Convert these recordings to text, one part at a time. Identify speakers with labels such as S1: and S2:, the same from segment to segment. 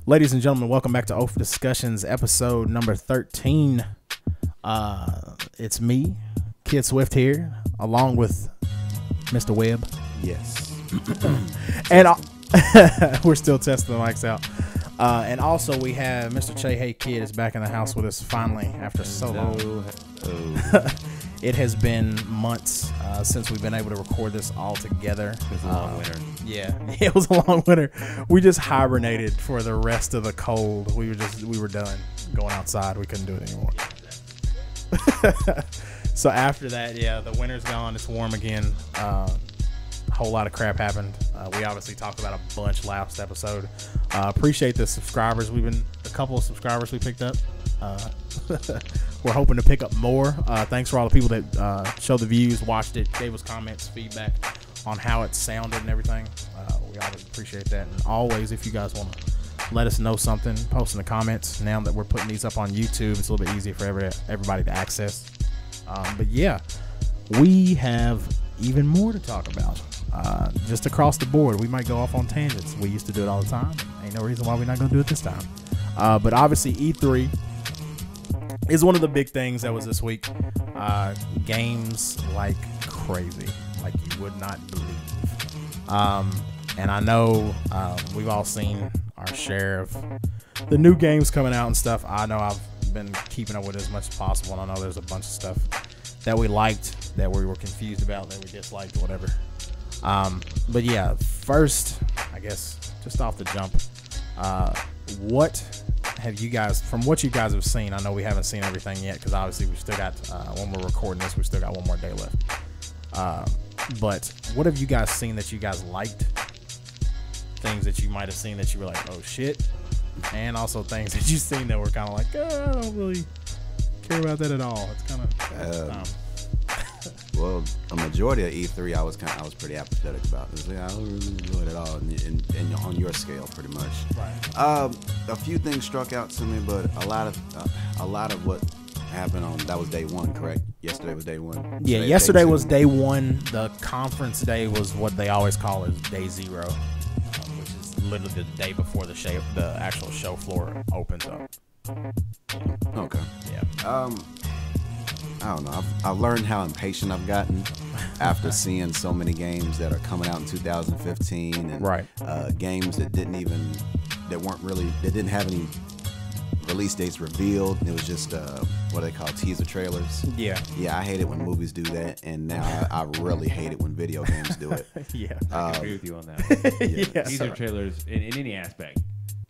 S1: Ladies and gentlemen, welcome back to OAF Discussions, episode number 13. It's me, Kid Swift here, along with Mr. Webb.
S2: Yes.
S1: And we're still testing the mics out. And also we have Mr. Che Hey Kid is back in the house with us finally after so long. It has been months since we've been able to record this all together.
S2: It was a long winter.
S1: Yeah, it was a long winter. We just hibernated for the rest of the cold. We were done going outside. We couldn't do it anymore. So after that, yeah, the winter's gone. It's warm again. A whole lot of crap happened. We obviously talked about a bunch last episode. Appreciate the subscribers. A couple of subscribers we picked up. We're hoping to pick up more. Thanks for all the people that showed the views, watched it, gave us comments, feedback on how it sounded and everything. We always appreciate that. And always, if you guys want to let us know something, post in the comments. Now that we're putting these up on YouTube, it's a little bit easier for everybody to access. But yeah, we have even more to talk about. Just across the board, we might go off on tangents. We used to do it all the time. Ain't no reason why we're not going to do it this time. But obviously, E3 is one of the big things that was this week. Games like crazy, like you would not believe. And I know we've all seen our share of the new games coming out and stuff. I know I've been keeping up with it as much as possible, and I know there's a bunch of stuff that we liked, that we were confused about, that we disliked, whatever. But yeah, first, I guess, just off the jump, what have you guys, from what you guys have seen, I know we haven't seen everything yet, because obviously we still got, when we're recording this, we still got one more day left. But what have you guys seen that you guys liked? Things that you might have seen that you were like, oh shit. And also things that you've seen that were kind of like, I don't really care about that at all. It's kind of
S2: well, a majority of E3 I was pretty apathetic about. I don't really enjoy it at all, and on your scale, pretty much.
S1: Right.
S2: A few things struck out to me, but a lot of what happened on that was day one, correct? Yesterday was day one.
S1: Yeah, yesterday was day one. The conference day was what they always call is day zero, which is literally the day before the actual show floor opens up.
S2: Okay.
S1: Yeah.
S2: I don't know. I've learned how impatient I've gotten after seeing so many games that are coming out in 2015 and
S1: right.
S2: Games that didn't have any release dates revealed. It was just what they call teaser trailers.
S1: Yeah.
S2: Yeah, I hate it when movies do that, and now I really hate it when video games do it.
S1: Yeah.
S3: I agree with you on that.
S1: Yeah.
S3: Teaser trailers in any aspect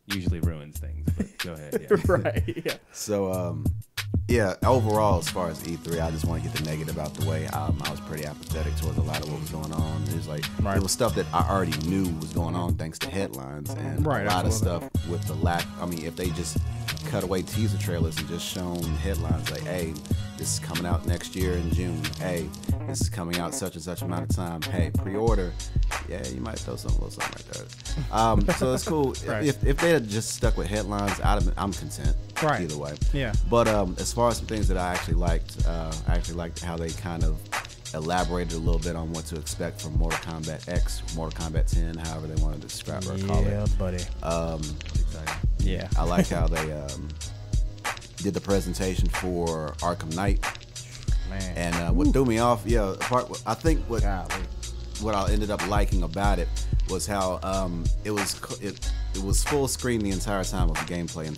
S3: usually ruins things. But go ahead. Yeah.
S1: Right. Yeah.
S2: So yeah, overall, as far as E3, I just want to get the negative out the way. I was pretty apathetic towards a lot of what was going on. It was It was stuff that I already knew was going on thanks to headlines, and a lot of stuff with the lack. I mean, if they just cut away teaser trailers and just shown headlines like, hey, this is coming out next year in June. Hey, this is coming out such and such amount of time. Hey, pre-order. Yeah, you might throw a little something like that. So it's cool.
S1: Right.
S2: If they had just stuck with headlines, I'm content.
S1: Right.
S2: Either way.
S1: Yeah.
S2: But as far as some things that I actually liked how they kind of elaborated a little bit on what to expect from Mortal Kombat X, Mortal Kombat 10, however they wanted to describe it or call it.
S1: Yeah, buddy. Yeah.
S2: I like how they did the presentation for Arkham Knight.
S1: Man.
S2: And what threw me off, I think what I ended up liking about it was how it was full screen the entire time of the gameplay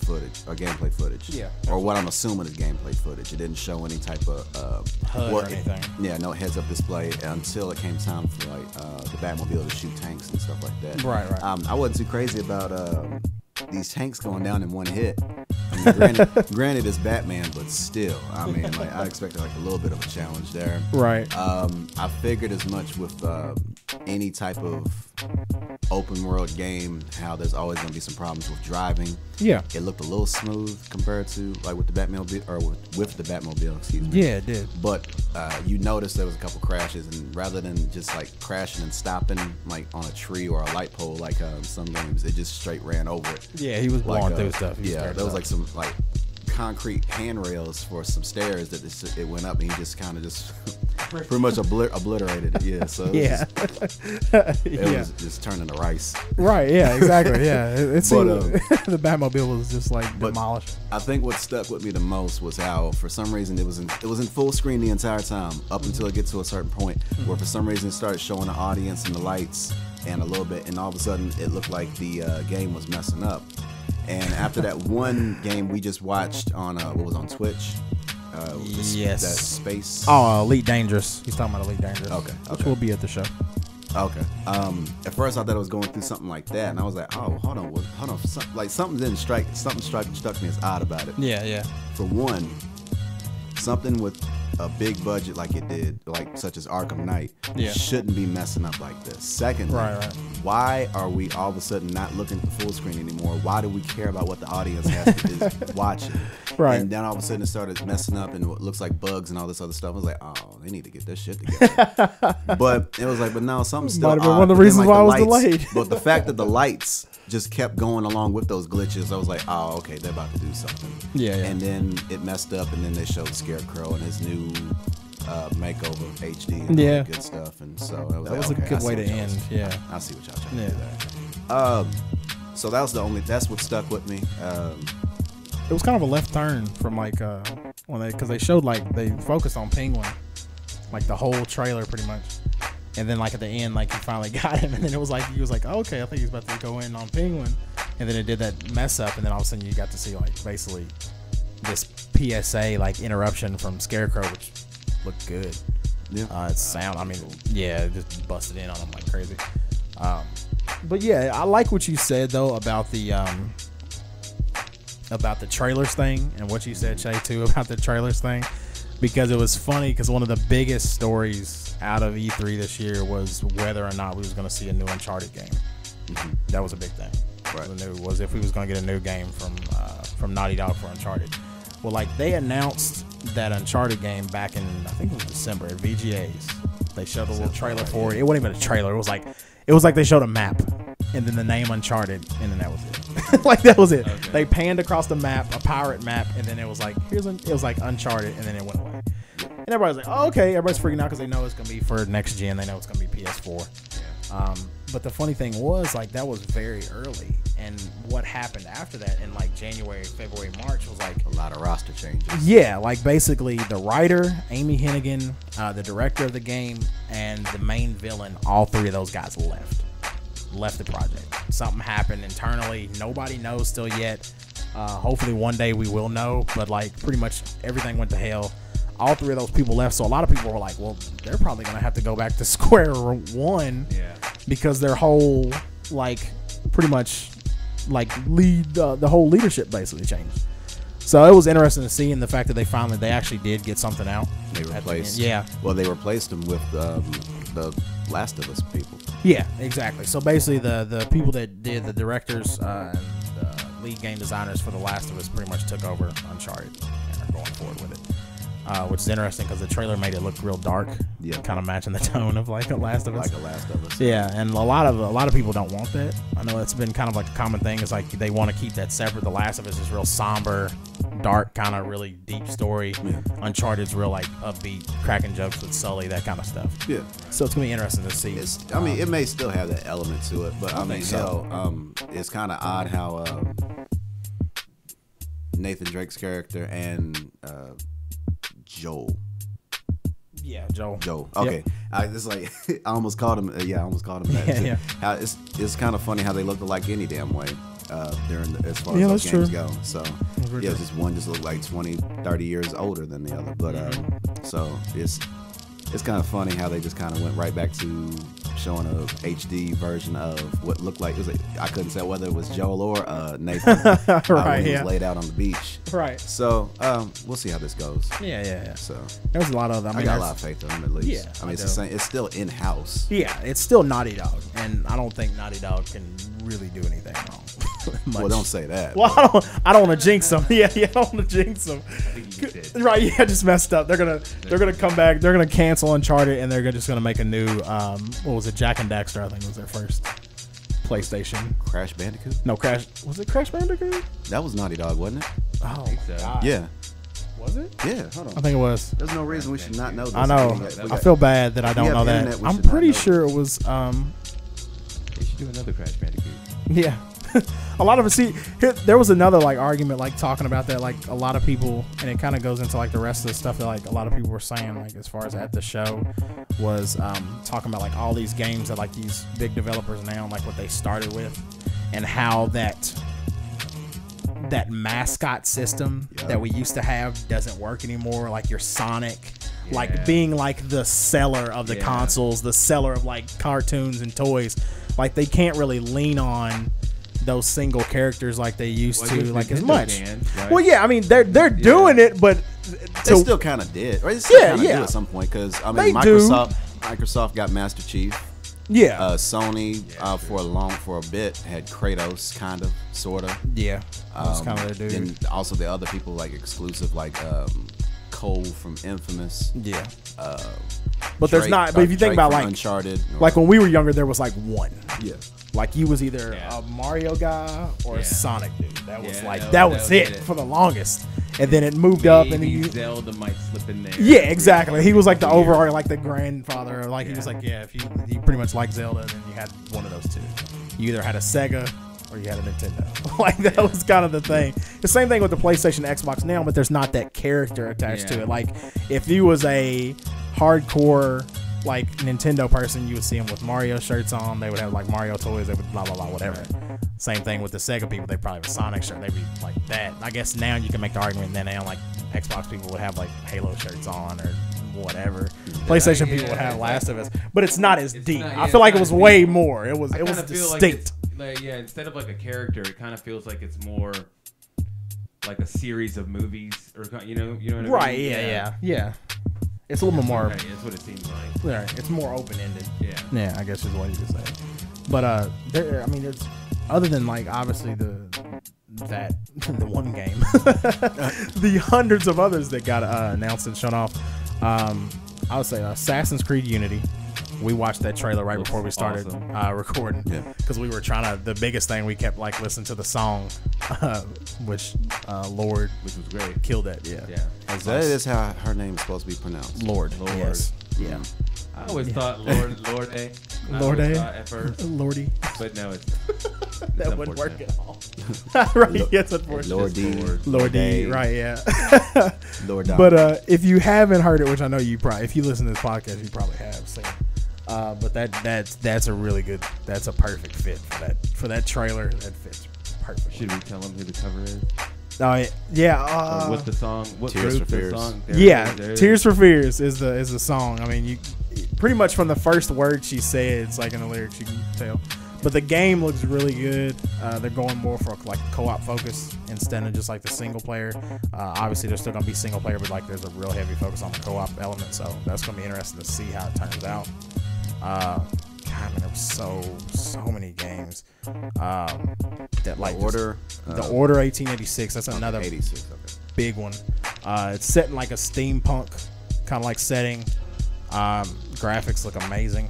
S2: footage.
S1: Yeah.
S2: Or what I'm assuming is gameplay footage. It didn't show any type of
S1: HUD or anything.
S2: Yeah, no heads-up display until it came time for the Batmobile to shoot tanks and stuff like that.
S1: Right.
S2: I wasn't too crazy about these tanks going down in one hit. I mean, granted, it's Batman, but still, I mean, I expected a little bit of a challenge there.
S1: Right.
S2: I figured as much with any type of open world game, how there's always going to be some problems with driving.
S1: Yeah.
S2: It looked a little smooth compared to with the Batmobile, or with the Batmobile, excuse me.
S1: Yeah, it did.
S2: But you noticed there was a couple crashes, and rather than just crashing and stopping on a tree or a light pole some games, it just straight ran over it.
S1: Yeah, he was blowing through stuff.
S2: Yeah, there was some concrete handrails for some stairs that it went up, and he just kind of just pretty much obliterated it. Yeah, so it was just turning to rice.
S1: Right. Yeah. Exactly. Yeah. The Batmobile was just like demolished.
S2: I think what stuck with me the most was how, for some reason, it was in full screen the entire time up until it gets to a certain point where, for some reason, it started showing the audience and the lights and a little bit, and all of a sudden, it looked like the game was messing up. And after that one game we just watched on on Twitch.
S1: Yes.
S2: That space.
S1: Oh, Elite Dangerous. He's talking about Elite Dangerous.
S2: Okay.
S1: Which will be at the show.
S2: Okay. At first I thought it was going through something like that, and I was like, oh, hold on. Something struck me as odd about it.
S1: Yeah.
S2: For one, something with a big budget like it did, like such as Arkham Knight, shouldn't be messing up like this. Secondly, why are we all of a sudden not looking at the full screen anymore? Why do we care about what the audience is watching?
S1: Right.
S2: And then all of a sudden it started messing up, and it looks like bugs and all this other stuff. I was like, oh, they need to get this shit together. But it was like, but no, something's still
S1: might have been
S2: odd.
S1: one of the reasons why it was delayed.
S2: But the fact that the lights just kept going along with those glitches, I was like, oh, okay, they're about to do something.
S1: Yeah.
S2: And then it messed up, and then they showed Scarecrow and his new makeover HD and all that good stuff. And so
S1: that was a good way to end. Yeah.
S2: I see what y'all trying to do there. So that's what stuck with me.
S1: It was kind of a left turn from because they showed they focused on Penguin, like the whole trailer pretty much. And then at the end, you finally got him, and then he was like, oh, okay, I think he's about to go in on Penguin, and then it did that mess up, and then all of a sudden you got to see basically this PSA interruption from Scarecrow, which looked good. Yeah, it's sound. I mean, it just busted in on him like crazy. But yeah, I like what you said though about the trailers thing, and what you said, Shay, too, about the trailers thing, because it was funny because one of the biggest stories out of E3 this year was whether or not we was going to see a new Uncharted game. Mm-hmm. That was a big thing. Right. Was if we was going to get a new game from Naughty Dog for Uncharted. Well, they announced that Uncharted game back in, I think it was December at VGA's. They showed a little trailer for it. It wasn't even a trailer. It was like they showed a map and then the name Uncharted, and then that was it. That was it. Okay. They panned across the map, a pirate map, and then it was like Uncharted, and then it went away. And everybody's like, oh, okay. Everybody's freaking out because they know it's going to be for next gen. They know it's going to be PS4. Yeah. But the funny thing was, that was very early. And what happened after that in January, February, March was
S2: a lot of roster changes.
S1: Yeah, basically the writer, Amy Hennigan, the director of the game, and the main villain, all three of those guys left the project. Something happened internally. Nobody knows still yet. Hopefully one day we will know. But pretty much everything went to hell. All three of those people left, so a lot of people were like, well, they're probably going to have to go back to square one because their whole, pretty much, the whole leadership basically changed. So it was interesting to see, in the fact that they actually did get something out.
S2: They replaced. Well, they replaced them with the Last of Us people.
S1: Yeah, exactly. So basically the people that did the directors and the lead game designers for The Last of Us pretty much took over Uncharted and are going forward with it. Which is interesting because the trailer made it look real dark, kind of matching the tone of a Last of Us.
S2: Like a Last of Us.
S1: Yeah, and a lot of people don't want that. I know it's been kind of a common thing. It's they want to keep that separate. The Last of Us is real somber, dark, kind of really deep story. Yeah. Uncharted's real upbeat, cracking jokes with Sully, that kind of stuff. Yeah. So it's gonna be interesting to see.
S2: It may still have that element to it, but it's kind of odd how Nathan Drake's character and Joel.
S1: Yeah, Joel.
S2: Okay. Yep. I almost called him. I almost called him that. Too. Yeah. It's kind of funny how they look alike any damn way as far as those games go. So just one just looked like 20, 30 years older than the other. But so it's kind of funny how they just kind of went right back to showing a HD version of what looked like I couldn't tell whether it was Joel or Nathan when he was laid out on the beach.
S1: Right.
S2: So we'll see how this goes.
S1: Yeah.
S2: So
S1: there's a lot of.
S2: I got a lot of faith in them at least. Yeah. I mean, it's the same. It's still in house.
S1: Yeah, it's still Naughty Dog, and I don't think Naughty Dog can really do anything wrong.
S2: Well, don't say that.
S1: Well, I don't want to jinx them. Yeah, I don't want to jinx them.
S3: I think you did.
S1: Right? Yeah, just messed up. They're gonna come back. They're gonna cancel Uncharted, and they're just gonna make a new. What was it? Jack and Daxter, I think was their first PlayStation.
S2: Crash Bandicoot?
S1: No, was it Crash Bandicoot?
S2: That was Naughty Dog, wasn't it?
S1: Oh,
S3: so.
S1: God.
S2: Yeah.
S1: Was it?
S2: Yeah, hold on.
S1: I think it was.
S2: There's no reason we should not know this.
S1: I know. I feel bad that I don't know that. I'm pretty sure it was.
S3: They should do another Crash Bandicoot.
S1: Yeah. A lot of it. See, there was another like argument, like talking about that. Like a lot of people, and it kind of goes into like the rest of the stuff that like a lot of people were saying, like as far as at the show, was talking about like all these games that like these big developers now, like what they started with, and how that mascot system that we used to have doesn't work anymore. Like your Sonic, like being like the seller of the consoles, the seller of like cartoons and toys. Like they can't really lean on those single characters like they used to, like as much. Right? Well, yeah, I mean they're doing it, but
S2: they still kind of did. Right? They still kind of do at some point because I mean Microsoft got Master Chief.
S1: Yeah.
S2: Sony for a bit had Kratos, kind of, sort of.
S1: Yeah. That's kind of their dude.
S2: And also the other people like exclusive, like Cole from Infamous.
S1: Yeah.
S2: But
S1: there's not. But if you think about like
S2: Uncharted,
S1: like when we were younger, there was like one.
S2: Yeah.
S1: Like you was either a Mario guy or a Sonic dude. That was that was it for the longest. And then it moved up, and
S3: Zelda might slip in there.
S1: Yeah, exactly. He was like the overall, like the grandfather. Like he was like, if you pretty much like Zelda, then you had one of those two. You either had a Sega or you had a Nintendo. Like that was kind of the thing. The same thing with the PlayStation, Xbox now, but there's not that character attached to it. Like if you was a hardcore like Nintendo person, you would see them with Mario shirts on. They would have like Mario toys. They would blah blah blah whatever. Same thing with the Sega people. They probably have a Sonic shirt. They'd be like that. I guess now you can make the argument that now like Xbox people would have like Halo shirts on or whatever. PlayStation people would have Last of Us, but it's not as deep. I feel like it was way more. It was distinct.
S3: Like instead of like a character, it kind of feels like it's more like a series of movies, or you know what I mean?
S1: Right? Yeah. It's a little bit more.
S3: Right, that's what it seems like.
S1: Right, it's more open ended.
S3: Yeah,
S1: I guess is what you could say. But there's other than like obviously the one game, the hundreds of others that got announced and shown off. I would say Assassin's Creed Unity. We watched that trailer right before we started recording because we were trying to. The biggest thing we kept like listening to the song, which Lord,
S3: which was great,
S1: killed that. Yeah.
S2: That is how her name is supposed to be pronounced.
S1: Lord. Yes. Yeah.
S3: I always thought Lord at first.
S1: Lordy.
S3: But no, it's
S1: that wouldn't work at all. Right? Yes, unfortunately. Lordy. Right? Yeah.
S2: Lord.
S1: But if you haven't heard it, which I know you probably, if you listen to this podcast, you probably have seen. But that's a really good. That's a perfect fit for that trailer. That fits perfect.
S3: Should we tell them who the cover is?
S1: Yeah.
S3: What the song? What
S2: Tears
S3: group
S2: for
S3: the
S2: Fears.
S3: song?
S1: Tears for Fears is the song. I mean, you pretty much from the first word she says, like in the lyrics, you can tell. But the game looks really good. They're going more for like co-op focus instead of just like the single player. Obviously, there's still gonna be single player, but like there's a real heavy focus on the co-op element. So that's gonna be interesting to see how it turns out. God, man, there was so many games. That like
S2: the Order
S1: 1886. That's another
S2: 86.
S1: big one. It's set in like a steampunk kind of like setting. Graphics look amazing.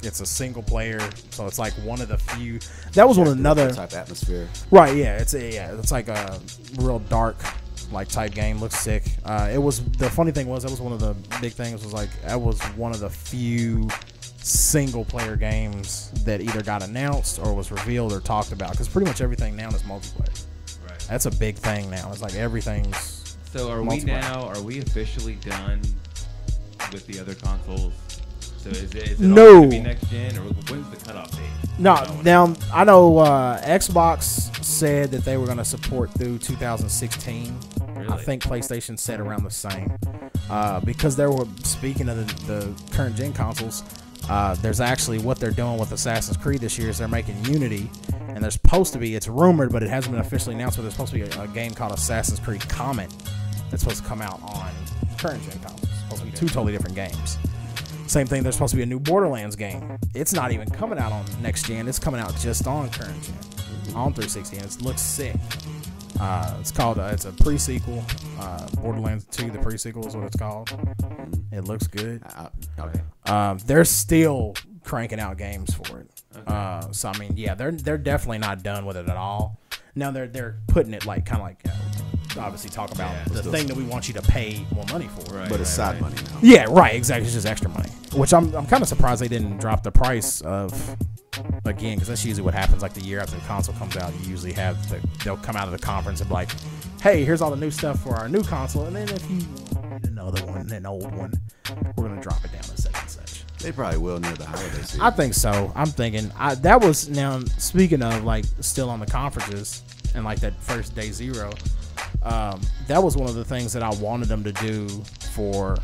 S1: It's a single player, so it's like one of the few. That was one another
S2: type atmosphere.
S1: Right? Yeah, it's like a real dark like type game. Looks sick. It was the funny thing was that was one of the big things was like that was one of the few single player games that either got announced or was revealed or talked about because pretty much everything now is multiplayer.
S3: Right.
S1: That's a big thing now. It's like everything's.
S3: So are we officially done with the other consoles? So is it all going to be next gen, or when's the cutoff date?
S1: No, now I know Xbox said that they were going to support through 2016. Really? I think PlayStation said around the same. Because they were speaking of the current gen consoles, there's actually what they're doing with Assassin's Creed this year is they're making Unity, and there's supposed to be, it's rumored, but it hasn't been officially announced, but there's supposed to be a game called Assassin's Creed Comet that's supposed to come out on current gen consoles. It's supposed to be two totally different games. Same thing, there's supposed to be a new Borderlands game. It's not even coming out on next gen. It's coming out just on current gen, on 360, and it looks sick. It's called, it's a pre-sequel. Borderlands 2, the pre-sequel is what it's called. It looks good.
S2: Okay.
S1: They're still cranking out games for it.
S3: Okay.
S1: So I mean, yeah, they're definitely not done with it at all. Now they're putting it like kind of like obviously talk about the thing that we want you to pay more money for.
S3: Right,
S2: But it's side money now.
S1: Yeah, right, exactly. It's just extra money, which I'm kind of surprised they didn't drop the price of, again, because that's usually what happens. Like the year after the console comes out, you usually have they'll come out of the conference and be like, hey, here's all the new stuff for our new console, and then if you need another one, an old one, we're gonna drop it down to such and such.
S2: They probably will near the holiday season.
S1: I think so. I'm thinking that was, now speaking of like still on the conferences and like that first day zero, that was one of the things that I wanted them to do for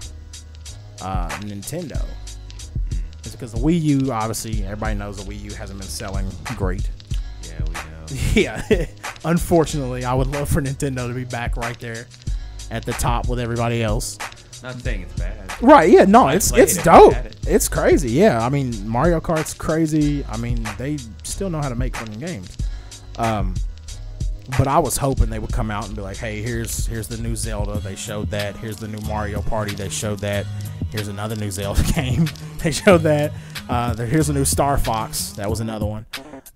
S1: Nintendo. It's because the Wii U, obviously, everybody knows the Wii U hasn't been selling great.
S3: Yeah, we know.
S1: Yeah, unfortunately, I would love for Nintendo to be back right there at the top with everybody else.
S3: Not saying it's bad.
S1: Right, yeah, no, it's dope.
S3: It.
S1: It's crazy, yeah. I mean, Mario Kart's crazy. I mean, they still know how to make fun games. But I was hoping they would come out and be like, hey, here's the new Zelda. They showed that. Here's the new Mario Party. They showed that. Here's another new Zelda game. They showed that. Here's a new Star Fox. That was another one.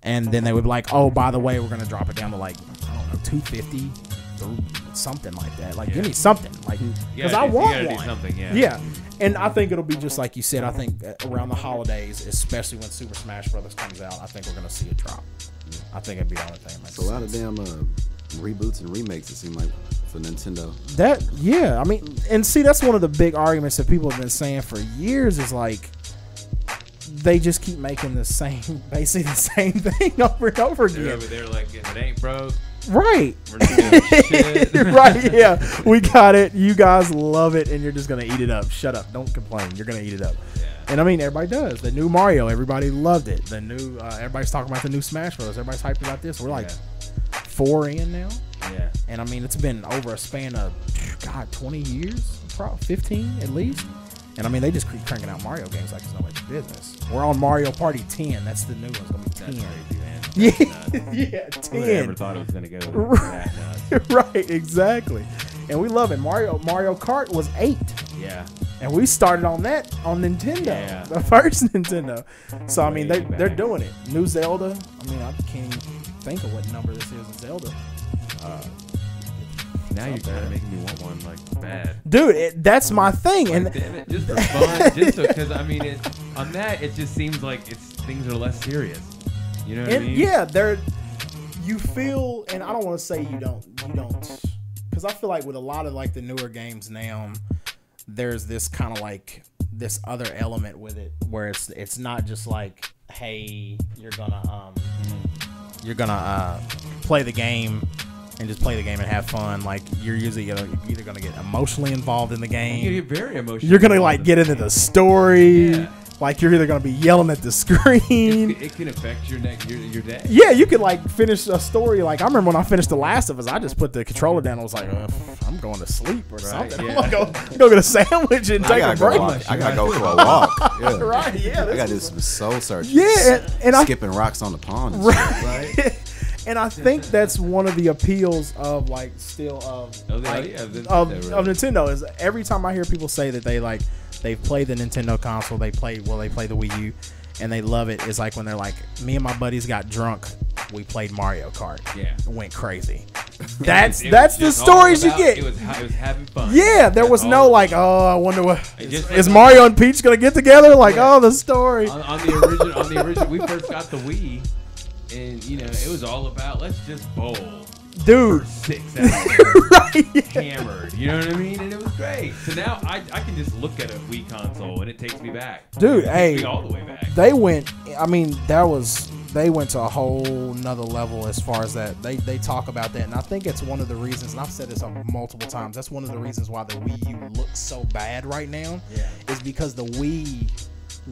S1: And then they would be like, oh, by the way, we're going to drop it down to like, I don't know, $250 something like that. Like, give me something. Like, because I want one.
S3: Do something,
S1: yeah. And I think it'll be just like you said. I think around the holidays, especially when Super Smash Brothers comes out, I think we're going to see a drop. I think it'd be the only thing.
S2: It's a lot of damn reboots and remakes, it seems like, for Nintendo.
S1: I mean, and see, that's one of the big arguments that people have been saying for years is like, they just keep making basically the same thing over and over again.
S3: They're over there like, if it ain't broke,
S1: right.
S3: We're not doing shit.
S1: Right, yeah. We got it. You guys love it, and you're just going to eat it up. Shut up. Don't complain. You're going to eat it up.
S3: Yeah.
S1: And I mean, everybody does. The new Mario, everybody loved it. The new, everybody's talking about the new Smash Bros. Everybody's hyped about this. We're like 4 in now.
S3: Yeah.
S1: And I mean, it's been over a span of, 20 years, probably 15 at least. And I mean, they just keep cranking out Mario games like it's nobody's business. We're on Mario Party 10. That's the new one. It's going to be 10.
S3: That's crazy, man.
S1: Yeah, 10.
S3: I never thought it was going to go that nuts.
S1: Right, exactly. And we love it. Mario Kart was 8.
S3: Yeah.
S1: And we started on that on Nintendo, the first Nintendo. So, I mean, they're doing it. New Zelda. I mean, I can't even think of what number this is in Zelda.
S3: Now you're kind of making me want one, like, bad.
S1: Dude, that's my thing.
S3: Like,
S1: and
S3: damn it, just for fun. Just because, I mean, on that, it just seems like things are less serious. You know what I mean?
S1: Yeah, you feel, and I don't want to say you don't, because I feel like with a lot of, like, the newer games now, there's this kind of like this other element with it where it's not just like, hey, you're gonna play the game and just play the game and have fun. Like, you're usually either gonna get emotionally involved in the game.
S3: You get very emotional.
S1: You're gonna like get into the story.
S3: Yeah.
S1: Like, you're either gonna be yelling at the screen.
S3: It can affect your day.
S1: Yeah, you could like finish a story. Like, I remember when I finished The Last of Us, I just put the controller down. I was like, I'm going to sleep or something.
S3: Yeah.
S1: I'm gonna go get a sandwich and take a break.
S2: I gotta go for a walk. Yeah.
S1: Right? Yeah.
S2: I gotta do some soul searching.
S1: Yeah, and
S2: skipping rocks on the pond. And
S1: right.
S2: Shit, right?
S1: And I think that's one of the appeals of like still of Nintendo is every time I hear people say that they've played the Nintendo console, they play the Wii U, and they love it. It's like when they're like, me and my buddies got drunk, we played Mario Kart. Yeah, went crazy. That's the stories you get.
S3: It was having fun.
S1: Yeah, there was no like, oh, I wonder what is Mario and Peach gonna get together? Like, oh, the story.
S3: On the original, we first got the Wii, and it was all about let's just bowl.
S1: Dude,
S3: 6 hours,
S1: right,
S3: hammered. You know what I mean? And it was great. So now I can just look at a Wii console and it takes me back.
S1: Dude,
S3: takes me all the way back.
S1: They went. I mean, they went to a whole nother level as far as that. They talk about that, and I think it's one of the reasons. And I've said this multiple times. That's one of the reasons why the Wii U looks so bad right now. Yeah, is because the Wii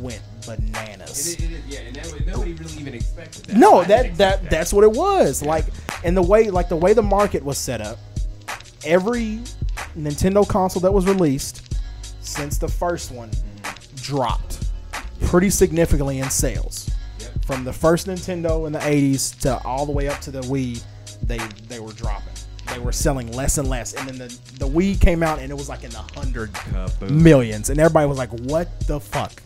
S1: went bananas.
S3: And nobody really even expected that.
S1: No, that's what it was. Yeah. Like, and the way the market was set up, every Nintendo console that was released since the first one dropped pretty significantly in sales. Yep. From the first Nintendo in the 80s to all the way up to the Wii, they were dropping. They were selling less and less, and then the Wii came out and it was like in the 100 millions, and everybody was like, "What the fuck?"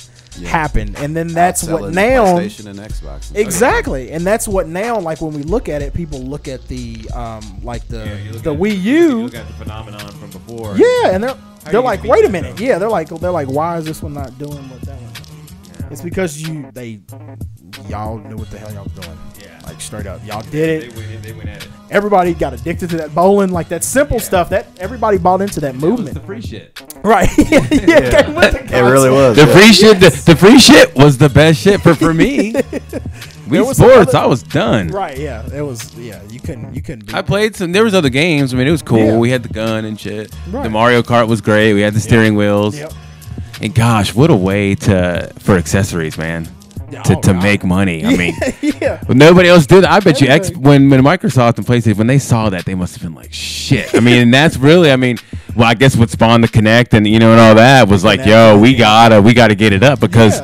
S1: happened, and then that's what now
S2: PlayStation and Xbox.
S1: Exactly, and that's what now, like when we look at it, people look at the like the Wii U.
S3: You look at the phenomenon from before.
S1: Yeah, and they're like, wait a minute. Yeah, they're like, why is this one not doing what that one? Yeah. It's because y'all knew what the hell y'all was doing. Yeah, like straight up, y'all did it. They went at it. Everybody got addicted to that bowling, like that simple stuff. That everybody bought into that movement.
S3: It was the free shit,
S1: right?
S2: It really was.
S3: The free shit. The free shit was the best shit for me. Wii Sports, I was done.
S1: Right? Yeah, it was. Yeah, you couldn't. Beat
S3: I played some. There was other games. I mean, it was cool. Yeah. We had the gun and shit.
S1: Right.
S3: The Mario Kart was great. We had the steering wheels.
S1: Yep.
S3: And gosh, what a way for accessories, man. To make money. I mean, but nobody else did. I bet you when Microsoft and PlayStation, when they saw that, they must have been like, shit. I mean, and that's really, I mean, well, I guess what spawned the Kinect and and all that was like, yo, we gotta get it up because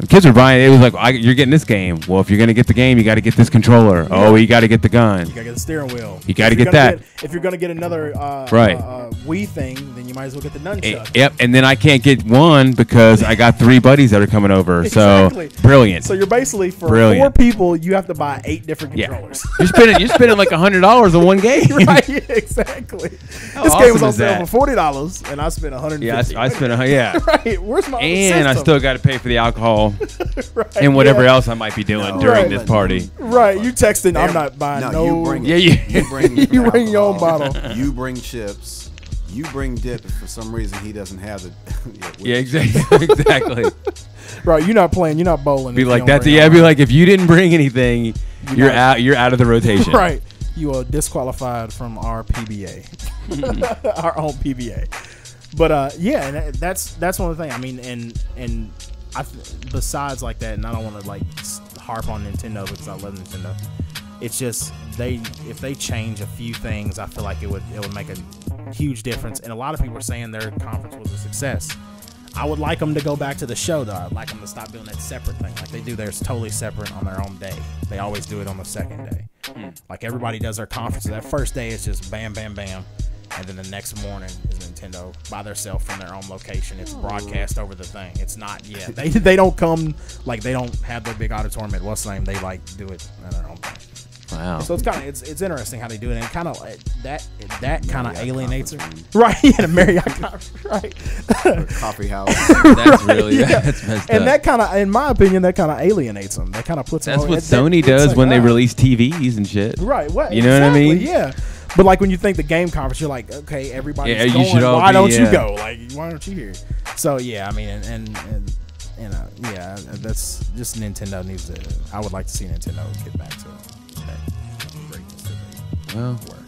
S3: kids were buying it. It was like, you're getting this game. Well, if you're going to get the game, you got to get this controller. Yeah. Oh, you got to get the gun.
S1: You got to get the steering wheel.
S3: You got to get that.
S1: If you're going to get another Wii thing, then you might as well get the nunchuck.
S3: Yep, and then I can't get one because I got 3 buddies that are coming over. Exactly. So, brilliant.
S1: So, you're basically, for 4 people, you have to buy 8 different controllers.
S3: You're spending like $100 on one game.
S1: Right, exactly. This game was on sale for $40, and I spent $150.
S3: Yeah, I spent
S1: Right, where's my
S3: And I still got to pay for the alcohol. Right, and whatever else I might be doing during this party.
S1: Right, you texting, I'm not buying
S2: you bring
S1: you bring your own bottle.
S2: You bring chips. You bring dip if for some reason he doesn't have it.
S3: Exactly.
S1: Right, you're not playing, you're not bowling.
S3: Be like that. Yeah, be like if you didn't bring anything, you're out of the rotation.
S1: Right, you are disqualified from our PBA, our own PBA. But and that's one of the things. I mean, and besides like that, and I don't want to like harp on Nintendo because I love Nintendo. It's just if they change a few things, I feel like it would make a huge difference. And a lot of people are saying their conference was a success. I would like them to go back to the show though. I'd like them to stop doing that separate thing like they do theirs totally separate on their own day. They always do it on the second day. Like everybody does their conference. That first day is just bam, bam, bam. And then the next morning is Nintendo by themselves from their own location. It's broadcast over the thing. It's not yet. They don't come like they don't have their big auditorium at what's the name. They like do it on their own thing.
S3: Wow.
S1: So it's kind of it's interesting how they do it, and kind of that kind of alienates them. Right? Yeah, the Marriott conference, right?
S2: Coffee house.
S3: That's really that's messed
S1: and
S3: up.
S1: that kind of, in my opinion, that kind of alienates them. That kind of puts.
S3: That's what Sony does like, when they release TVs and shit.
S1: Right. What?
S3: You know what I mean?
S1: Yeah. But like when you think the game conference, you're like, okay, everybody's going. Why don't you go? Like, why aren't you here? So yeah, I mean, and that's just Nintendo needs to. I would like to see Nintendo get back to that greatness that they were.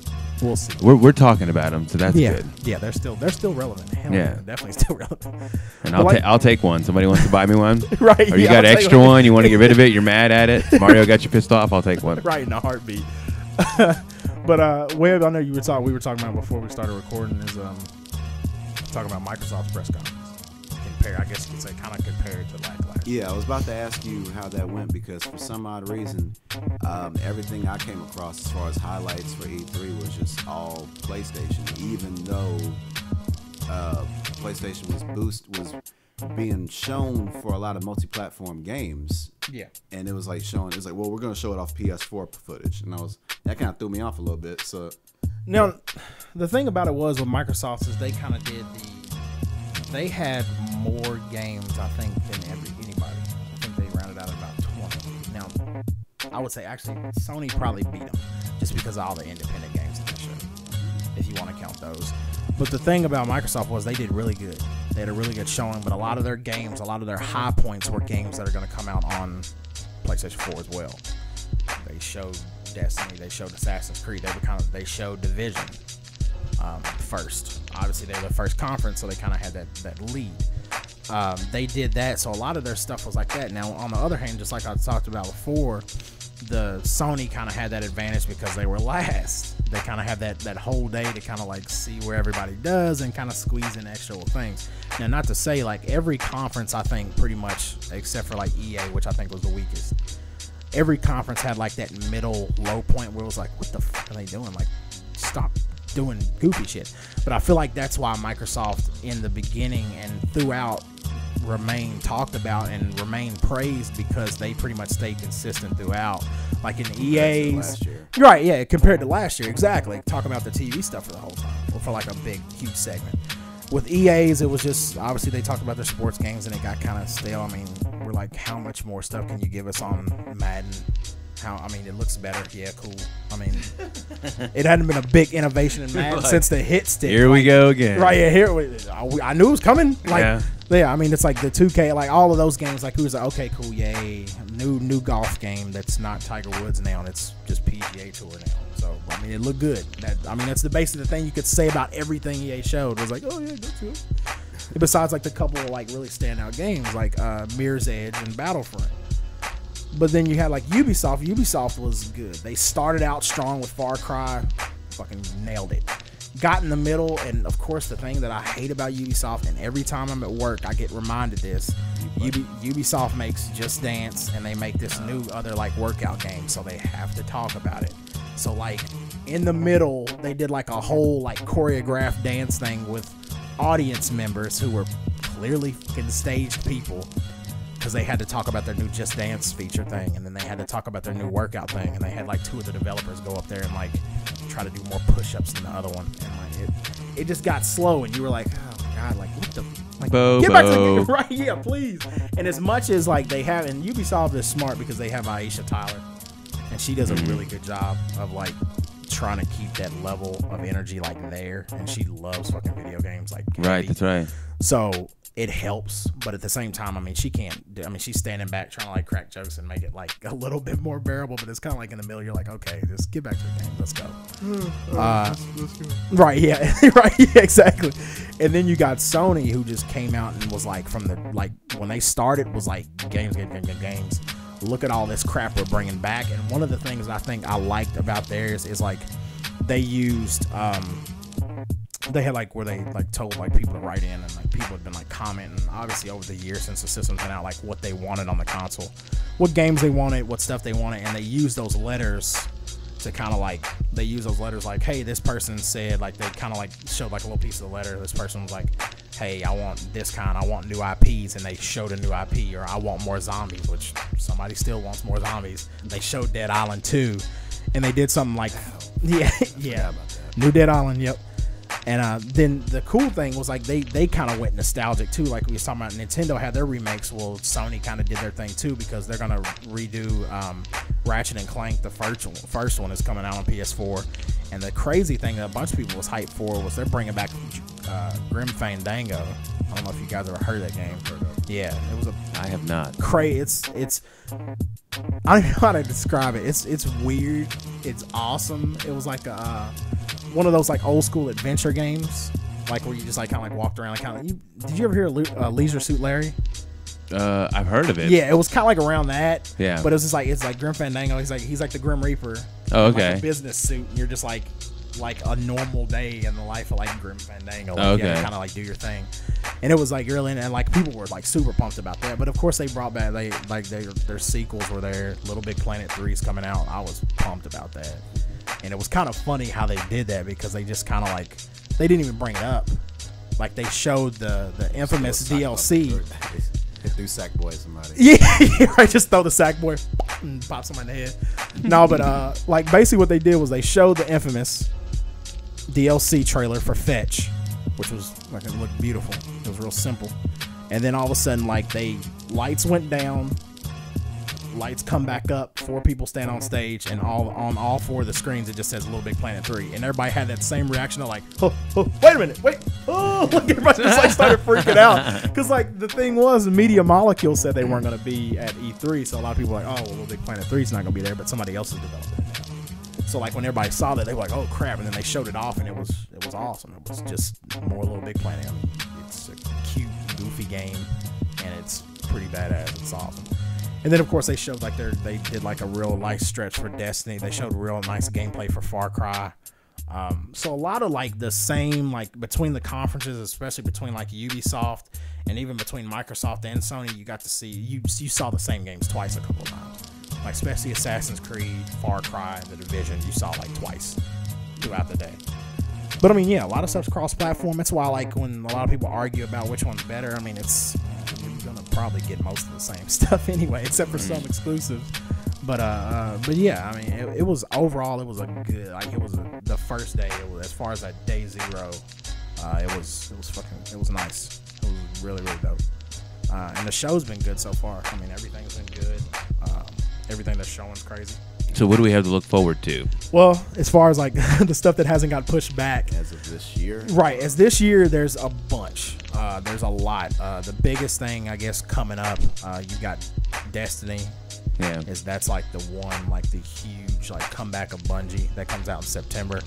S1: We'll see.
S3: We're talking about them, so that's good.
S1: Yeah, they're still relevant. Hell yeah, definitely still relevant.
S3: And I'll take one. Somebody wants to buy me one,
S1: right?
S3: Or you got an extra one? You want to get rid of it? You're mad at it. Mario got you pissed off. I'll take one.
S1: Right in a heartbeat. But Webb, I know we were talking about before we started recording is talking about Microsoft's press conference. I guess you could say kind of compared to last.
S2: Yeah, I was about to ask you how that went because for some odd reason, everything I came across as far as highlights for E3 was just all PlayStation, even though PlayStation was being shown for a lot of multi-platform games.
S1: Yeah.
S2: And it was like well, we're going to show it off PS4 footage. And that kind of threw me off a little bit. So
S1: now, the thing about it was with Microsoft is they kind of they had more games, I think, than anybody. I think they rounded out at about 20. Now, I would say actually Sony probably beat them just because of all the independent games that they showed, if you want to count those. But the thing about Microsoft was they did really good. They had a really good showing, but a lot of their games, a lot of their high points were games that are going to come out on PlayStation 4 as well. They showed Destiny, they showed Assassin's Creed, they showed Division first. Obviously, they were the first conference, so they kind of had that lead. They did that, so a lot of their stuff was like that. Now, on the other hand, just like I talked about before, the Sony kind of had that advantage because they were last. They kind of have that whole day to kind of like see where everybody does and kind of squeeze in extra little things. Now, not to say like every conference, I think pretty much, except for like EA, which I think was the weakest, every conference had like that middle low point where it was like, what the fuck are they doing? Like, stop doing goofy shit. But I feel like that's why Microsoft in the beginning and throughout remain talked about and remain praised because they pretty much stayed consistent throughout. Like in EA's, right? Yeah, compared to last year, exactly. Talk about the TV stuff for the whole time, or for like a big, huge segment. With EA's, it was just obviously they talked about their sports games and it got kind of stale. I mean, we're like, how much more stuff can you give us on Madden? I mean, it looks better. Yeah, cool. I mean, it hadn't been a big innovation in Madden since the hit stick.
S3: Here we go again.
S1: Right, yeah, I knew it was coming. Like, yeah, I mean, it's like the 2K, like all of those games, like who's like, okay, cool, yay. New golf game that's not Tiger Woods now, and it's just PGA Tour now. So, I mean, it looked good. That's the base of the thing you could say about everything EA showed. Was like, oh, yeah, that's good. Besides, like, the couple of, like, really standout games, like Mirror's Edge and Battlefront. But then you had like Ubisoft. Ubisoft was good. They started out strong with Far Cry, fucking nailed it. Got in the middle, and of course the thing that I hate about Ubisoft, and every time I'm at work I get reminded this, Ubisoft makes Just Dance, and they make this new other like workout game, so they have to talk about it. So like in the middle, they did like a whole like choreographed dance thing with audience members who were clearly fucking staged people. Because they had to talk about their new Just Dance feature thing, and then they had to talk about their new workout thing, and they had like 2 of the developers go up there and like try to do more push-ups than the other one, and like it just got slow, and you were like, oh my god, like what the, like get back to the game, right? Yeah, please. And as much as like they have, and Ubisoft is smart because they have Aisha Tyler, and she does a really good job of like trying to keep that level of energy like there, and she loves fucking video games like
S3: right, that's right.
S1: So it helps, but at the same time, I mean, she can't. I mean, she's standing back trying to like crack jokes and make it like a little bit more bearable. But it's kind of like in the middle, you're like, okay, just get back to the game. Let's go. Let's go. Right? Yeah. Right. Yeah, exactly. And then you got Sony, who just came out and was like, from the like when they started, was like games. Look at all this crap we're bringing back. And one of the things I think I liked about theirs is like they used. They had like where they like told like people to write in, and like people had been like commenting obviously over the years since the system's been out, like what they wanted on the console, what games they wanted, what stuff they wanted, and they used those letters to kind of like like, hey, this person said, like they kind of like showed like a little piece of the letter. This person was like, hey, I want this kind, I want new IPs, and they showed a new IP. Or I want more zombies, which somebody still wants more zombies. They showed Dead Island 2, and they did something like yeah new Dead Island, yep. And then the cool thing was like they kind of went nostalgic too. Like we was talking about, Nintendo had their remakes. Well, Sony kind of did their thing too, because they're gonna redo Ratchet and Clank. The first one is coming out on PS4. And the crazy thing that a bunch of people was hyped for was they're bringing back Grim Fandango. I don't know if you guys ever heard that game. Yeah, it was
S3: I have not.
S1: It's I don't know how to describe it. It's weird. It's awesome. It was like one of those like old school adventure games, like where you just like kind of like walked around. Like did you ever hear Leisure Suit Larry?
S3: I've heard of it.
S1: Yeah, it was kind of like around that.
S3: Yeah,
S1: but it was just like, it's like Grim Fandango. He's like the Grim Reaper.
S3: Oh, okay.
S1: Like a business suit, and you're just like a normal day in the life of like Grim Fandango. Like,
S3: okay.
S1: You kind of like do your thing, and it was like really, and like people were like super pumped about that. But of course they brought back their sequels were there. Little Big Planet 3's coming out. I was pumped about that, and it was kind of funny how they did that, because they just kind of like they didn't even bring it up. Like they showed the infamous DLC.
S2: Do Sackboy somebody.
S1: Yeah, I just throw the Sackboy and pop somebody in the head. No, but like basically what they did was they showed the infamous DLC trailer for Fetch, which was like, it looked beautiful. It was real simple. And then all of a sudden, like lights went down, lights come back up, 4 people stand on stage, and on all 4 of the screens it just says Little Big Planet 3, and everybody had that same reaction of like, oh, wait a minute, wait, oh, like everybody just like started freaking out, because like the thing was, Media Molecule said they weren't going to be at E3, so a lot of people were like, oh, well, Little Big Planet 3 is not going to be there, but somebody else is developing it now. So like when everybody saw that, they were like, oh crap, and then they showed it off, and it was awesome. It was just more Little Big Planet. I mean, it's a cute, goofy game, and it's pretty badass. It's awesome. And then, of course, they showed like they did like a real nice stretch for Destiny. They showed real nice gameplay for Far Cry. So a lot of like the same, like between the conferences, especially between like Ubisoft and even between Microsoft and Sony, you got to see, you saw the same games twice a couple of times. Like especially Assassin's Creed, Far Cry, and The Division, you saw like twice throughout the day. But I mean, yeah, a lot of stuff's cross-platform. That's why like when a lot of people argue about which one's better, I mean, it's probably get most of the same stuff anyway, except for some exclusives. But yeah, I mean, it was overall, it was a good, like, it was the first day. It was, as far as that day 0, it was nice. It was really, really dope. And the show's been good so far. I mean, everything's been good. Everything they're showing's crazy.
S3: So what do we have to look forward to?
S1: Well, as far as like the stuff that hasn't got pushed back
S2: as of this year,
S1: right? As this year, there's a bunch. There's a lot. The biggest thing, I guess, coming up, you got Destiny.
S3: Yeah,
S1: that's like the one, like the huge like comeback of Bungie that comes out in September.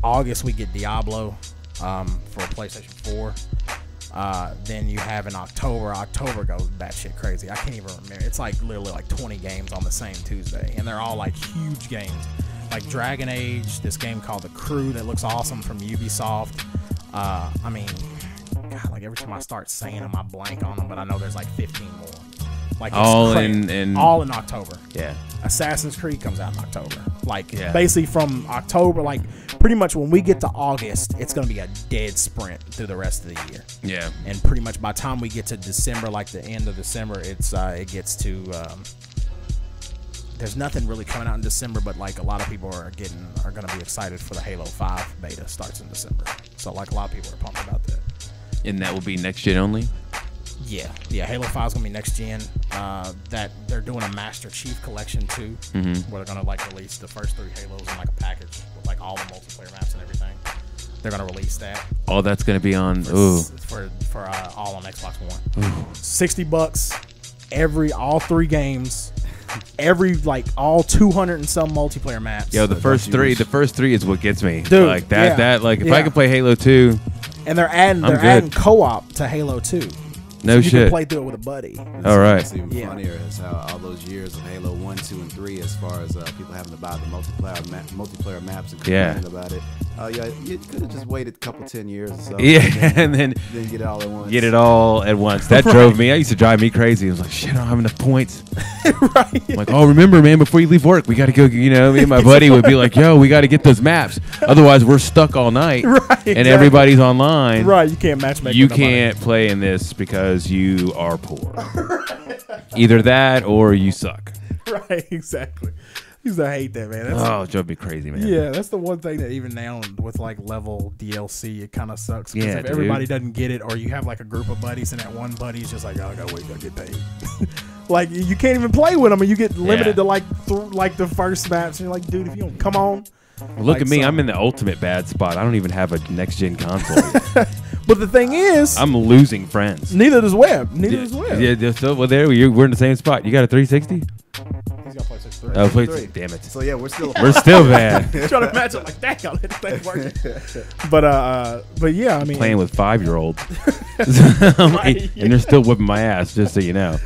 S1: August we get Diablo for PlayStation 4. Then you have in October goes batshit crazy. I can't even remember. It's like literally like 20 games on the same Tuesday, and they're all like huge games, like Dragon Age, this game called The Crew that looks awesome from Ubisoft. I mean, God, like every time I start saying them, I blank on them, but I know there's like 15 more. Like
S3: all in
S1: October.
S3: Yeah.
S1: Assassin's Creed comes out in October. Like basically from October, like pretty much when we get to August, it's gonna be a dead sprint through the rest of the year.
S3: Yeah.
S1: And pretty much by the time we get to December, like the end of December, it gets to there's nothing really coming out in December, but like a lot of people are gonna be excited for the Halo 5 beta starts in December. So like a lot of people are pumped about that.
S3: And that will be next gen only?
S1: Yeah, Halo 5 is gonna be next gen. That they're doing a Master Chief Collection too, where they're gonna like release the first 3 Halos in like a package with like all the multiplayer maps and everything. They're gonna release that.
S3: All that's gonna be on
S1: for all on Xbox One.
S3: Ooh.
S1: $60 all 3 games. All 200 and some multiplayer maps.
S3: Yo, the first three is what gets me.
S1: Dude,
S3: like that like if I could play Halo 2.
S1: And they're adding co-op to Halo 2.
S3: No
S1: shit. You can play through it with a buddy.
S3: All right.
S2: What's even funnier is how all those years of Halo 1, 2, and 3, as far as people having to buy the multiplayer maps and complaining about it. You could have just waited a couple 10 years or so.
S3: Yeah, and then
S2: get it all at once.
S3: Get it all at once. That drove me. That used to drive me crazy. I was like, shit, I don't have enough points.
S1: Right.
S3: I'm like, oh, remember, man, before you leave work, we got to go. You know, me and my buddy would be like, yo, we got to get those maps. Otherwise, we're stuck all night.
S1: Right.
S3: And
S1: exactly.
S3: everybody's online.
S1: Right. You can't matchmake.
S3: You can't play in this because you are poor. Either that or you suck.
S1: Right. Exactly. I hate that, man.
S3: It drove me crazy, man.
S1: Yeah, that's the one thing that even now with like level DLC, it kind of sucks. Because if
S3: dude.
S1: everybody doesn't get it, or you have like a group of buddies and that one buddy's just like, oh, I gotta wait till I get paid. Like you can't even play with them, and you get limited to like the first maps. And you're like, dude, if you don't come on.
S3: Look at me, I'm in the ultimate bad spot. I don't even have a next gen console.
S1: But the thing is,
S3: I'm losing friends.
S1: Neither does Webb.
S3: Yeah, so we're in the same spot. You got a 360?
S1: He's got PlayStation 3.
S3: Oh, PlayStation. Damn it.
S2: So yeah, we're still
S3: bad.
S1: Trying to match up like that, y'all. It's working. But yeah, I mean,
S3: playing with 5-year-olds, and they're still whipping my ass. Just so you know.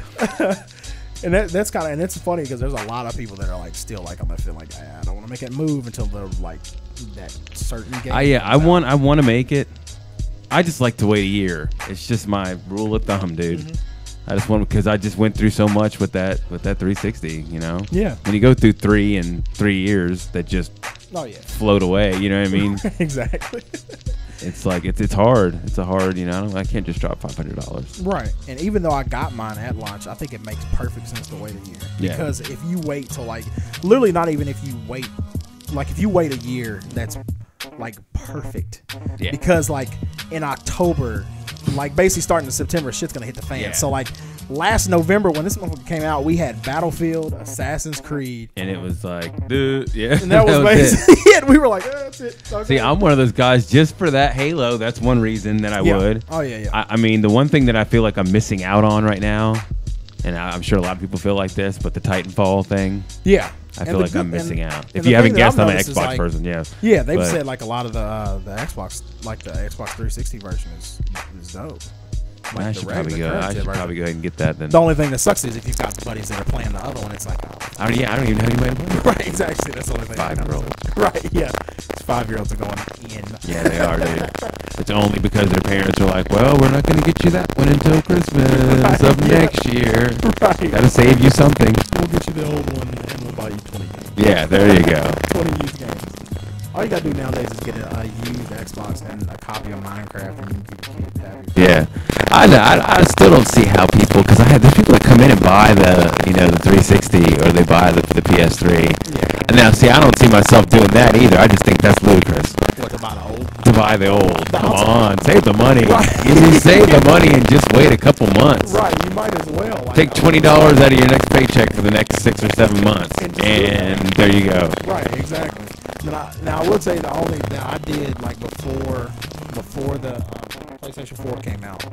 S1: And that's kind of, and it's funny because there's a lot of people that are like still like, I'm gonna feel like I don't want to make that move until they're like that certain game.
S3: I want to make it. I just like to wait a year. It's just my rule of thumb, dude. I just want, because I just went through so much with that 360. You know.
S1: Yeah.
S3: When you go through 3 in 3 years, that just float away. You know what I mean?
S1: Exactly.
S3: It's like it's hard. It's a hard. You know, I can't just drop $500.
S1: Right. And even though I got mine at launch, I think it makes perfect sense to wait a year. Because if you wait till like, literally not even if you wait, like if you wait a year, that's like perfect. Yeah. Because like in October, like basically starting in September, shit's gonna hit the fan. Yeah. So like last November when this motherfucker came out, we had Battlefield, Assassin's Creed,
S3: and it was like, dude, yeah,
S1: and that was basically it. We were like, that's it. Okay.
S3: See, I'm one of those guys. Just for that Halo, that's one reason that I would.
S1: Oh yeah.
S3: I mean, the one thing that I feel like I'm missing out on right now, and I'm sure a lot of people feel like this, but the Titanfall thing.
S1: Yeah.
S3: I feel like I'm missing out. If you haven't guessed, I'm an Xbox person.
S1: Yeah, they've said like a lot of the Xbox, like the Xbox 360 version is dope. Like
S3: I should probably go ahead and get that then.
S1: The only thing that sucks is if you've got buddies that are playing the other one, it's like,
S3: I don't even know anybody to play.
S1: Right, exactly. That's the only thing.
S3: 5-year-olds.
S1: Right, yeah. 5-year-olds are going in.
S3: Yeah, they are, dude. It's only because their parents are like, well, we're not going to get you that one until Christmas of next year.
S1: Right.
S3: Got to save you something.
S1: We'll get you the old one and we'll buy you 20 games.
S3: Yeah, there you go.
S1: 20 used games. All you gotta do nowadays is get a used Xbox and a copy of Minecraft, and you can keep happy.
S3: Yeah, I still don't see how people, because there's people that come in and buy the 360 or they buy the PS3.
S1: Yeah.
S3: And now, see, I don't see myself doing that either. I just think that's ludicrous.
S1: What, to buy the old?
S3: To buy the old. Come on,
S1: Outside.
S3: save the money.
S1: Right.
S3: You save the money and just wait a couple months.
S1: Right, you might as well. Like,
S3: Take $20 out of your next paycheck for the next 6 or 7 months, and there you go.
S1: Right, exactly. Now I would say the only that I did like before the PlayStation 4 came out,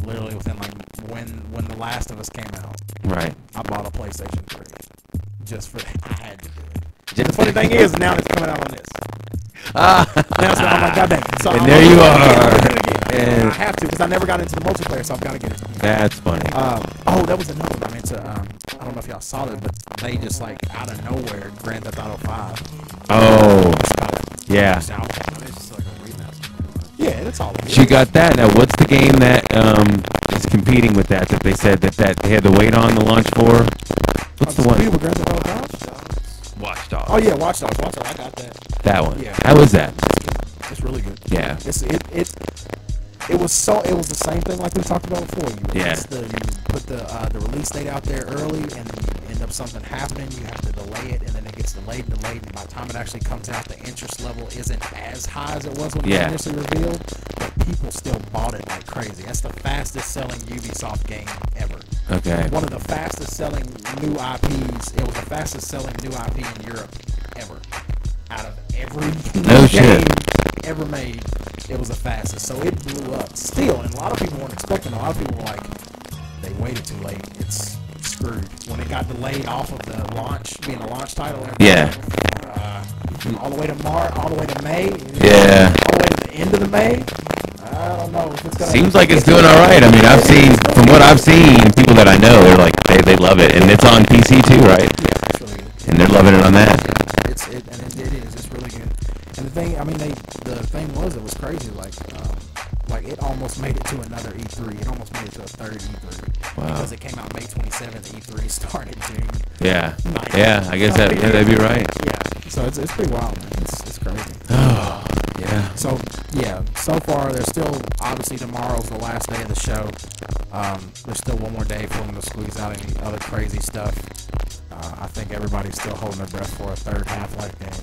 S1: literally within like when The Last of Us came out.
S3: Right.
S1: I bought a PlayStation 3 just for that. I had to do it. The funny thing is, now it's coming out on this. Now so I'm like, God dang it. So
S3: And there you are.
S1: And I have to because I never got into the multiplayer, so I've got to get it.
S3: That's funny.
S1: That was another one. I mean, I don't know if y'all saw it, but they just like out of nowhere, Grand Theft Auto 5.
S3: Oh, yeah.
S2: It's just like a remaster.
S1: Yeah, that's all.
S3: She got that. Now, what's the game that is competing with that they said that they had to wait on the launch for? What's the one?
S1: With Grand Theft Auto 5?
S3: Watch Dogs.
S1: Oh yeah, Watch Dogs. I got that.
S3: That one.
S1: Yeah.
S3: How was that?
S1: It's really good.
S3: Yeah.
S1: It was the same thing like we talked about before. You put the release date out there early, and then you end up something happening. You have to delay it, and then it gets delayed, and by the time it actually comes out, the interest level isn't as high as it was when it was initially revealed. But people still bought it like crazy. That's the fastest selling Ubisoft game ever.
S3: Okay.
S1: One of the fastest selling new IPs. It was the fastest selling new IP in Europe ever. Out of every game ever made, it was the fastest. So it blew up still, and a lot of people weren't expecting it. A lot of people were like, they waited too late. It's screwed. When it got delayed off of the launch, being a launch title, all the way to May, all the way to the end of the May. I don't know if it's gonna.
S3: Seems like it's doing all right. I mean, from what I've seen, people that I know, they're like they love it, and it's on PC too, right?
S1: Yeah, it's really good.
S3: And they're loving it on that.
S1: It is. It's really good. And the thing, I mean, the thing was, it was crazy. Like it almost made it to another E3. It almost made it to a third E3.
S3: Wow.
S1: Because it came out May 27th. E3 started June.
S3: Yeah.
S1: 9th.
S3: Yeah. I guess that'd be right.
S1: Yeah. So it's pretty wild, man. It's crazy.
S3: Oh. Yeah.
S1: So so far there's still obviously tomorrow's the last day of the show. There's still one more day for them to squeeze out any other crazy stuff. I think everybody's still holding their breath for a third Half-Life game,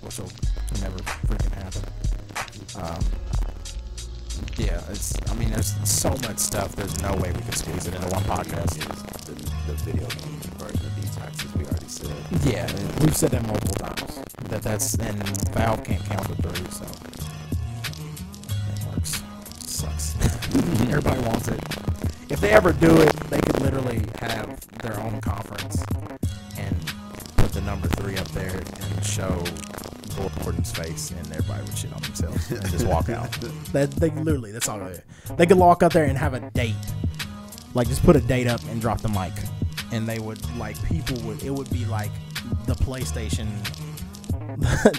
S1: which will never freaking happen. There's so much stuff. There's no way we can squeeze it into one podcast.
S2: The video game version of Detox, as we already said.
S1: Yeah, we've said that multiple times. And Valve can't count to 3, so it works. It sucks. Everybody wants it. If they ever do it, they could literally have their own conference and put the number 3 up there and show Gordon's face, and everybody would shit on themselves and just walk out. That's all it is. They could walk out there and have a date. Like, just put a date up and drop the mic. And they would, it would be like the PlayStation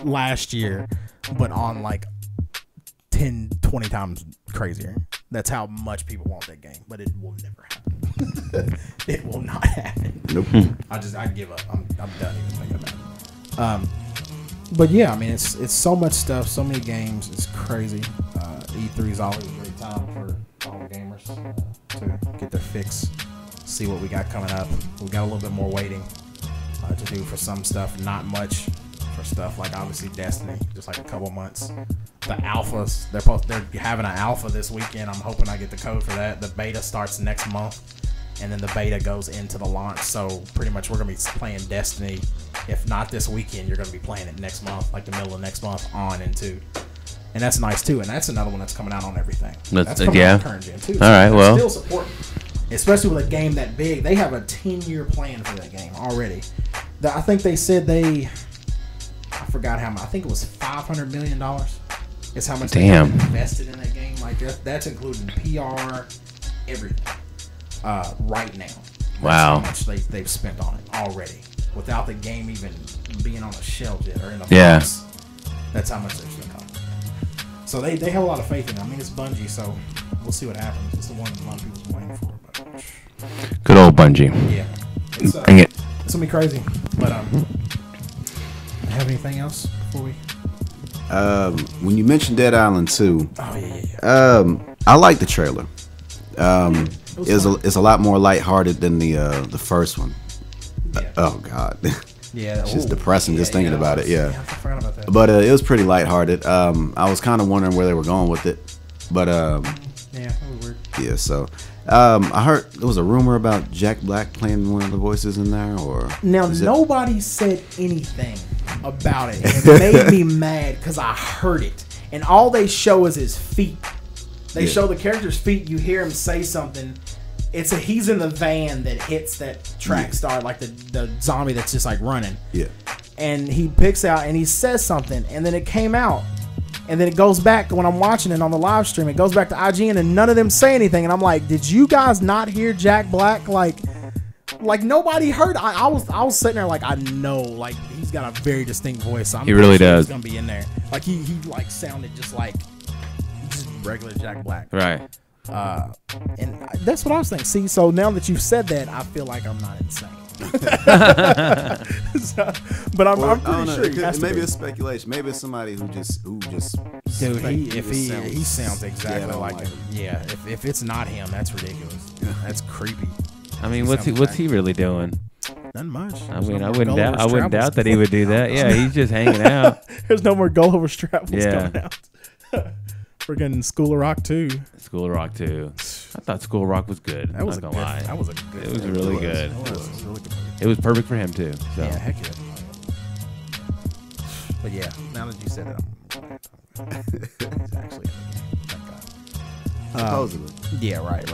S1: last year, but on like 10, 20 times crazier. That's how much people want that game, but it will never happen. It will not happen.
S2: Nope.
S1: I give up. I'm done even thinking about it. But yeah, I mean, it's so much stuff, so many games. It's crazy. E3 is always a great time for all the gamers to get their fix, see what we got coming up. We got a little bit more waiting to do for some stuff. Not much for stuff like obviously Destiny, just like a couple months. The alphas, they're having an alpha this weekend. I'm hoping I get the code for that. The beta starts next month, and then the beta goes into the launch. So pretty much we're gonna be playing Destiny. If not this weekend, you're gonna be playing it next month, like the middle of next month on into. And that's nice too. And that's another one that's coming out on everything. That's coming out on current gen too.
S3: All right, well,
S1: still supporting, especially with a game that big. They have a 10-year plan for that game already. I think they said I forgot how much. I think it was $500 million. Is how much they invested in that game. Like that's including PR, everything. Right now.
S3: Wow.
S1: That's how much they've spent on it already, without the game even being on a shelf yet or in a box. That's how much they've spent on it. So they have a lot of faith in it. I mean, it's Bungie, so we'll see what happens. It's the one a lot of people's waiting for. But
S3: good old Bungie.
S1: Yeah.
S3: Dang it.
S1: It's gonna be crazy. But have anything else before we
S2: When you mentioned Dead Island 2, I like the trailer. It's a lot more lighthearted than the first one. Yeah. Oh God.
S1: Yeah,
S2: it's just depressing just thinking about it. Yeah,
S1: I forgot about that.
S2: But it was pretty lighthearted. I was kind of wondering where they were going with it, but
S1: yeah, it was weird.
S2: Yeah, so I heard there was a rumor about Jack Black playing one of the voices in there, or
S1: now nobody said anything about it. And it made me mad because I heard it, and all they show is his feet. They show the character's feet. You hear him say something. He's in the van that hits that track star, like the zombie that's just like running.
S2: Yeah.
S1: And he picks out and he says something, and then it came out, and then it goes back when I'm watching it on the live stream. It goes back to IGN, and none of them say anything. And I'm like, did you guys not hear Jack Black? Like nobody heard. I was sitting there like, I know, like he's got a very distinct voice. So
S3: he really does.
S1: He's gonna be in there. Like he like sounded just like just regular Jack Black.
S3: Right.
S1: And that's what I was thinking. See, so now that you've said that, I feel like I'm not insane. But I'm pretty sure.
S2: Maybe it's speculation. Maybe it's somebody who just.
S1: Dude, he sounds exactly like him. Yeah, if it's not him, that's ridiculous. That's creepy.
S3: I mean, what's he really doing?
S1: Not much.
S3: I mean, I wouldn't doubt that he would do that. Yeah, he's just hanging out.
S1: There's no more Gulliver Strapples coming out. Freaking School of Rock 2.
S3: School of Rock 2. I thought School of Rock was good.
S1: That was gonna lie. That was a good.
S3: It was really good.
S1: It was really good.
S3: It was perfect for him too. So.
S1: Yeah, heck yeah. But yeah, now that you said it, I'm he's actually thank God.
S2: Supposedly.
S1: Yeah, right.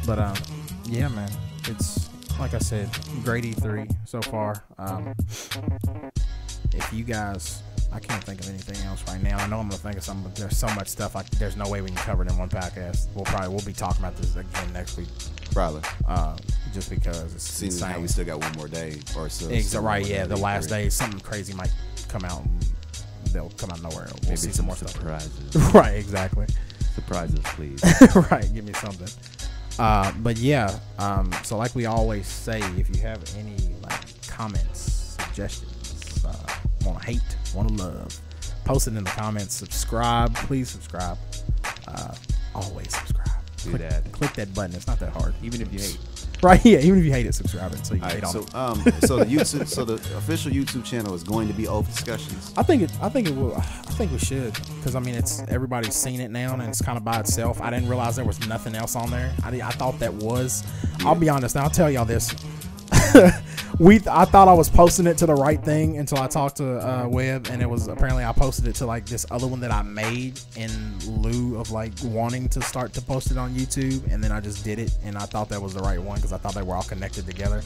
S1: But yeah, man, it's like I said, great E3 so far. If you guys. I can't think of anything else right now. I know I'm gonna think of something, but there's so much stuff. There's no way we can cover it in one podcast. We'll be talking about this again next week.
S2: Probably.
S1: Just because it's
S2: seems like we still got one more day or so.
S1: Right. Yeah. The last day, something crazy might come out. And they'll come out of nowhere. We'll see some more
S3: surprises.
S1: Stuff. Right. Exactly.
S3: Surprises, please.
S1: Right. Give me something. But yeah. So like we always say, if you have any like comments, suggestions, want to hate, want to love, post it in the comments. Subscribe, please subscribe. Always subscribe. Click that button. It's not that hard.
S3: Even if you hate.
S1: Right, yeah. Even if you hate it, subscribe it. So you hate
S2: on it. So the YouTube, so the official YouTube channel is going to be OAF discussions.
S1: I think it will. I think we should, because I mean, everybody's seen it now, and it's kind of by itself. I didn't realize there was nothing else on there. I thought that was. Yeah. I'll be honest. Now I'll tell y'all this. I thought I was posting it to the right thing until I talked to Webb, and it was apparently I posted it to like this other one that I made in lieu of like wanting to start to post it on YouTube, and then I just did it, and I thought that was the right one because I thought they were all connected together.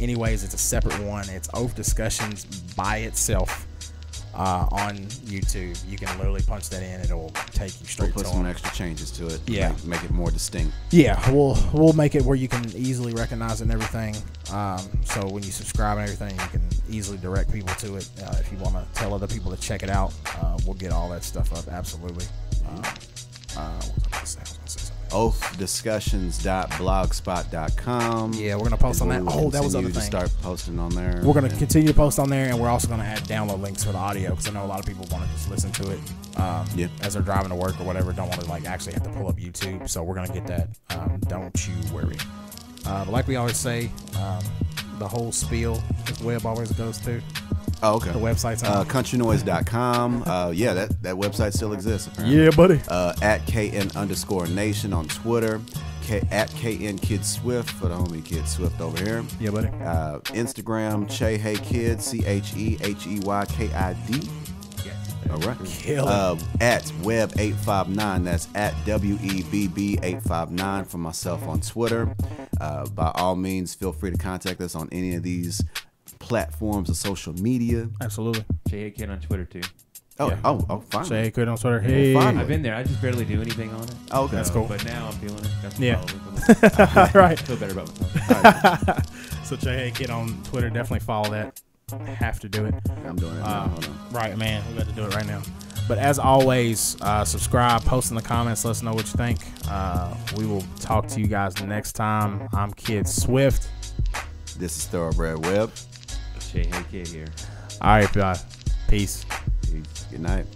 S1: Anyways, it's a separate one. It's OAF Discussions by itself on YouTube. You can literally punch that in; it'll take you straight.
S2: We'll put some extra changes to it.
S1: Yeah,
S2: make it more distinct.
S1: Yeah, we'll make it where you can easily recognize it and everything. So when you subscribe and everything, you can easily direct people to it. If you want to tell other people to check it out, we'll get all that stuff up. Absolutely.
S2: OAFdiscussions.blogspot.com.
S1: Yeah, we're gonna post on that. Oh, that was the other thing.
S2: Start posting on there.
S1: We're gonna continue to post on there, and we're also gonna add download links for the audio because I know a lot of people want to just listen to it as they're driving to work or whatever. Don't want to like actually have to pull up YouTube. So we're gonna get that. Don't you worry. But like we always say, the whole spiel that Webb always goes to.
S2: Oh, okay.
S1: The website's on
S2: countrynoise.com. Yeah, that website still exists, apparently.
S1: Yeah, buddy.
S2: At KN_Nation on Twitter. At KN Kid Swift for the homie Kid Swift over here.
S1: Yeah, buddy.
S2: Instagram, Che Hey Kid, CHEHEYKID. All right. At Webb859. That's at WEBB859 for myself on Twitter. By all means, feel free to contact us on any of these platforms of social media.
S1: Absolutely.
S3: Che Kid on Twitter too.
S2: Oh, fine.
S1: Che Kid on Twitter. Hey,
S3: I've been there. I just barely do anything on it.
S2: Oh, okay.
S1: That's cool.
S3: But now I'm feeling it. That's
S1: right.
S3: I feel better about myself.
S1: So Che Kid on Twitter, definitely follow that. I have to do it.
S2: I'm doing it now. Hold on.
S1: Right, man. We got to do it right now. But as always, subscribe, post in the comments, let us know what you think. We will talk to you guys next time. I'm Kid Swift.
S2: This is Thoroughbred Webb.
S3: Che Hey Kid here.
S1: All right, guys. Peace.
S2: Peace. Good night.